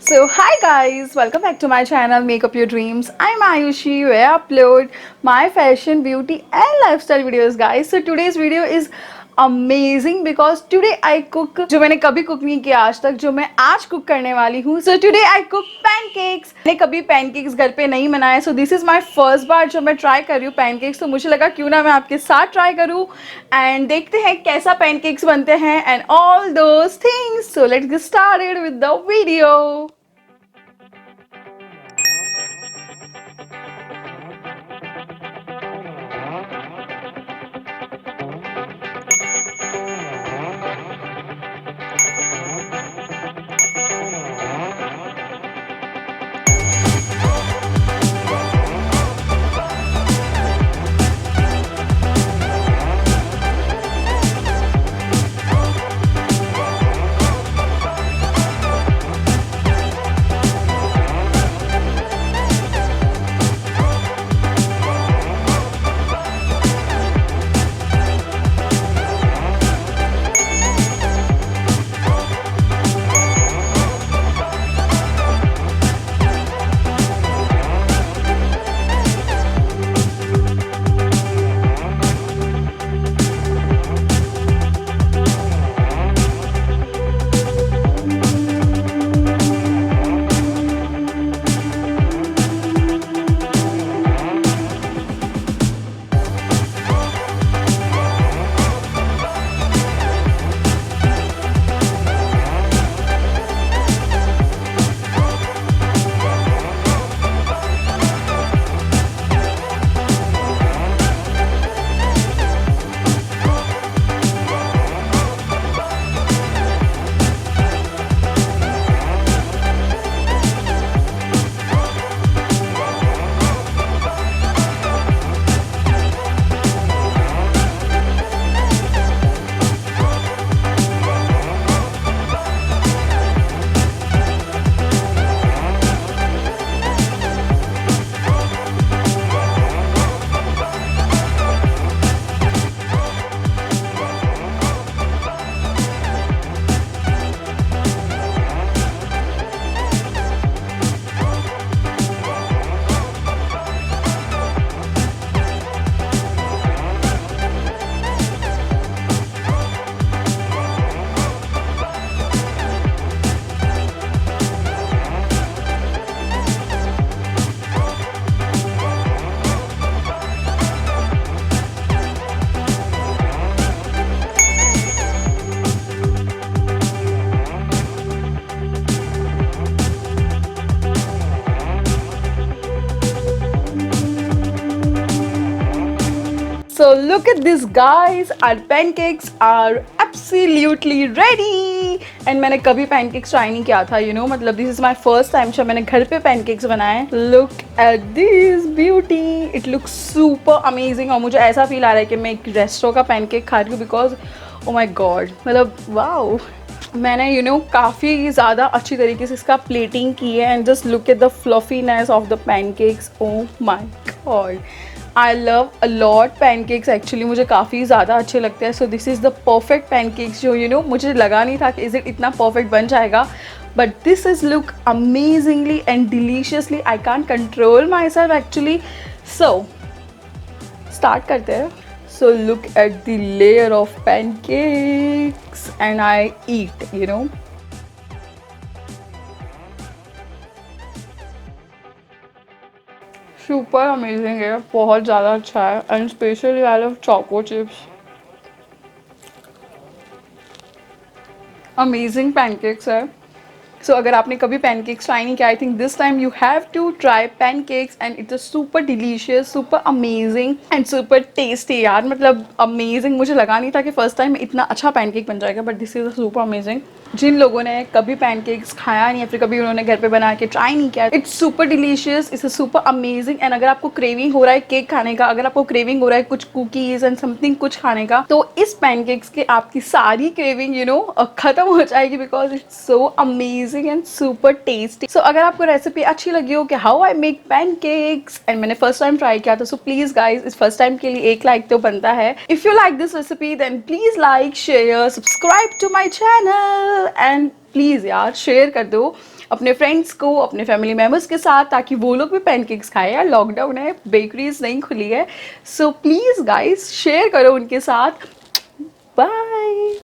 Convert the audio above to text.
So hi guys, welcome back to my channel Make Up Your Dreams. I'm Ayushi where I upload my fashion, beauty and lifestyle videos guys. So today's video is amazing because today I cook जो मैंने कभी cook नहीं किया आज तक, जो मैं आज कुक करने वाली हूँ. So today I cook pancakes. मैंने कभी pancakes घर पे नहीं बनाए, so this is my first बार जो मैं ट्राई कर रही हूँ pancakes. तो मुझे लगा क्यों ना मैं आपके साथ ट्राई करूँ एंड देखते हैं कैसा pancakes बनते हैं and all those things. So let's get started with the video. So look at this guys, our pancakes are absolutely ready. And मैंने कभी pancakes try नहीं किया था, you know, मतलब this is my first time जब मैंने घर पे pancakes बनाए. Look at this beauty, it looks super amazing. और मुझे ऐसा feel आ रहा है कि मैं एक रेस्टोरेंट का pancake खा रही हूँ because oh my god, मतलब wow. मैंने you know काफ़ी ज़्यादा अच्छी तरीके से इसका plating की है and just look at the fluffiness of the pancakes. Oh my god. I love a lot pancakes actually, मुझे काफ़ी ज़्यादा अच्छे लगते हैं. So this is the perfect pancakes जो you know मुझे लगा नहीं था कि इस इतना perfect बन जाएगा. But this is look amazingly and deliciously. I can't control myself actually. So start करते हैं. So look at the layer of pancakes and I eat, you know. Super amazing है, बहुत ज़्यादा अच्छा है and specially I love choco chips. Amazing pancakes है. So अगर आपने कभी पैनकेक्स ट्राई नहीं किया, I think this time you have to try pancakes and it's super delicious, super amazing and super tasty. यार मतलब अमेजिंग, मुझे लगा नहीं था कि फर्स्ट टाइम इतना अच्छा पैनकेक बन जाएगा, but this is super amazing. जिन लोगों ने कभी पैनकेक्स खाया नहीं या फिर कभी उन्होंने घर पे बना के ट्राई नहीं किया, it's super delicious, it's super amazing. And अगर आपको क्रेविंग हो रहा है केक खाने का, अगर आपको क्रेविंग हो रहा है कुछ कुकीज एंड समथिंग कुछ खाने का, तो इस पैनकेक्स के आपकी सारी क्रेविंग यू नो खत्म हो जाएगी because it's so amazing and super tasty. So अगर आपको रेसिपी अच्छी लगी हो कि how I make pancakes and मैंने फर्स्ट टाइम ट्राई किया था, सो प्लीज गाइज इस फर्स्ट टाइम के लिए एक लाइक तो बनता है. If you like this recipe then please like share subscribe to my channel and please यार शेयर कर दो. अपने फ्रेंड्स को, अपने फैमिली मेम्बर्स के साथ, ताकि वो लोग भी पैनकेक्स खाएं। यार लॉकडाउन है, बेकरीज नहीं खुली है, सो प्लीज़ गाइस शेयर करो उनके साथ। बाय।